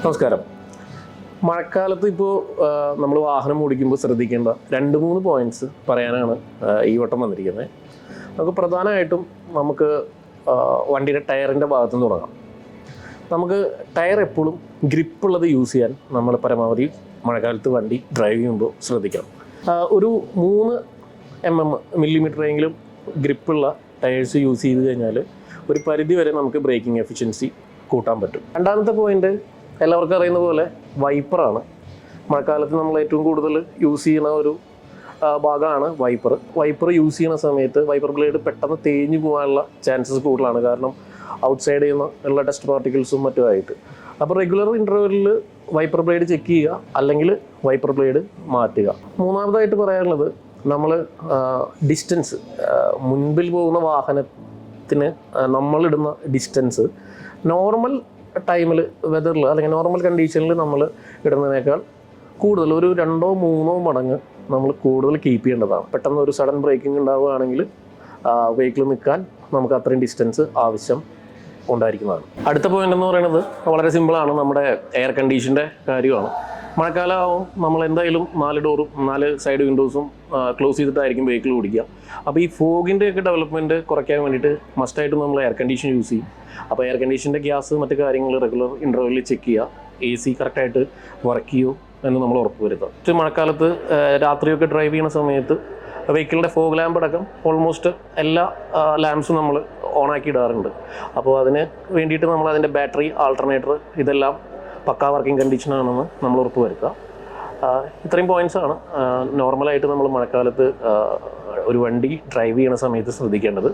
നമസ്കാരം. മഴക്കാലത്ത് ഇപ്പോൾ നമ്മൾ വാഹനം ഓടിക്കുമ്പോൾ ശ്രദ്ധിക്കേണ്ട 2-3 പോയിന്റ്സ് പറയാനാണ് ഈ വട്ടം വന്നിരിക്കുന്നത്. നമുക്ക് പ്രധാനമായിട്ടും വണ്ടിയുടെ ടയറിൻ്റെ ഭാഗത്തു നിന്ന് തുടങ്ങാം. നമുക്ക് ടയർ എപ്പോഴും ഗ്രിപ്പുള്ളത് യൂസ് ചെയ്യാൻ നമ്മൾ പരമാവധി മഴക്കാലത്ത് വണ്ടി ഡ്രൈവ് ചെയ്യുമ്പോൾ ശ്രദ്ധിക്കണം. ഒരു 3 മില്ലിമീറ്ററെങ്കിലും ഗ്രിപ്പുള്ള ടയേഴ്സ് യൂസ് ചെയ്ത് കഴിഞ്ഞാൽ ഒരു പരിധി വരെ നമുക്ക് ബ്രേക്കിംഗ് എഫിഷ്യൻസി കൂട്ടാൻ പറ്റും. രണ്ടാമത്തെ പോയിന്റ് എല്ലാവർക്കും അറിയുന്ന പോലെ വൈപ്പറാണ്. മഴക്കാലത്ത് നമ്മൾ ഏറ്റവും കൂടുതൽ യൂസ് ചെയ്യുന്ന ഒരു ഭാഗമാണ് വൈപ്പർ യൂസ് ചെയ്യുന്ന സമയത്ത് വൈപ്പർ ബ്ലേഡ് പെട്ടെന്ന് തേഞ്ഞു പോകാനുള്ള ചാൻസസ് കൂടുതലാണ്. കാരണം ഔട്ട്സൈഡിൽ നിന്ന് ഉള്ള ഡസ്റ്റ് പാർട്ടിക്കിൾസും മറ്റുമായിട്ട്. അപ്പോൾ റെഗുലർ ഇൻ്റർവെല്ലിൽ വൈപ്പർ ബ്ലേഡ് ചെക്ക് ചെയ്യുക, അല്ലെങ്കിൽ വൈപ്പർ ബ്ലേഡ് മാറ്റുക. മൂന്നാമതായിട്ട് പറയാനുള്ളത്, നമ്മൾ ഡിസ്റ്റൻസ്, മുൻപിൽ പോകുന്ന വാഹനത്തിന് നമ്മളിടുന്ന ഡിസ്റ്റൻസ് നോർമൽ ടൈമിൽ വെതറിൽ അല്ലെങ്കിൽ നോർമൽ കണ്ടീഷനിൽ നമ്മൾ ഇടുന്നതിനേക്കാൾ കൂടുതൽ ഒരു 2-3 മടങ്ങ് നമ്മൾ കൂടുതൽ കീപ്പ് ചെയ്യേണ്ടതാണ്. പെട്ടെന്ന് ഒരു സഡൻ ബ്രേക്കിംഗ് ഉണ്ടാവുകയാണെങ്കിൽ വെഹിക്കിൾ നിൽക്കാൻ നമുക്ക് അത്രയും ഡിസ്റ്റൻസ് ആവശ്യം ഉണ്ടായിരിക്കുന്നതാണ്. അടുത്ത പോയിന്റ് എന്ന് പറയുന്നത് വളരെ സിമ്പിളാണ്, നമ്മുടെ എയർ കണ്ടീഷൻ്റെ കാര്യമാണ്. മഴക്കാലമാവും നമ്മൾ എന്തായാലും 4 ഡോറും 4 സൈഡ് വിൻഡോസും ക്ലോസ് ചെയ്തിട്ടായിരിക്കും വെഹിക്കിൾ ഓടിക്കുക. അപ്പോൾ ഈ ഫോഗിൻ്റെയൊക്കെ ഡെവലപ്മെൻറ്റ് കുറയ്ക്കാൻ വേണ്ടിയിട്ട് മസ്റ്റായിട്ട് നമ്മൾ എയർ കണ്ടീഷൻ യൂസ് ചെയ്യും. അപ്പോൾ എയർ കണ്ടീഷൻ്റെ ഗ്യാസ് മറ്റു കാര്യങ്ങൾ റെഗുലർ ഇൻ്റർവെല്ലിൽ ചെക്ക് ചെയ്യുക. AC കറക്റ്റായിട്ട് വർക്ക് ചെയ്യുമോ എന്ന് നമ്മൾ ഉറപ്പ് വരുത്തുക. മഴക്കാലത്ത് രാത്രിയൊക്കെ ഡ്രൈവ് ചെയ്യുന്ന സമയത്ത് വെഹിക്കിളിൻ്റെ ഫോഗ് ലാമ്പ് അടക്കം ഓൾമോസ്റ്റ് എല്ലാ ലാമ്പ്സും നമ്മൾ ഓണാക്കി ഇടാറുണ്ട്. അപ്പോൾ അതിന് വേണ്ടിയിട്ട് നമ്മൾ അതിൻ്റെ ബാറ്ററി, ആൾട്ടർനേറ്റർ ഇതെല്ലാം പക്കാ വർക്കിംഗ് കണ്ടീഷനാണെന്ന് നമ്മൾ ഉറപ്പ് വരുത്തുക. ഇത്രയും പോയിൻറ്റ്സാണ് നോർമലായിട്ട് നമ്മൾ മഴക്കാലത്ത് ഒരു വണ്ടി ഡ്രൈവ് ചെയ്യുന്ന സമയത്ത് ശ്രദ്ധിക്കേണ്ടത്.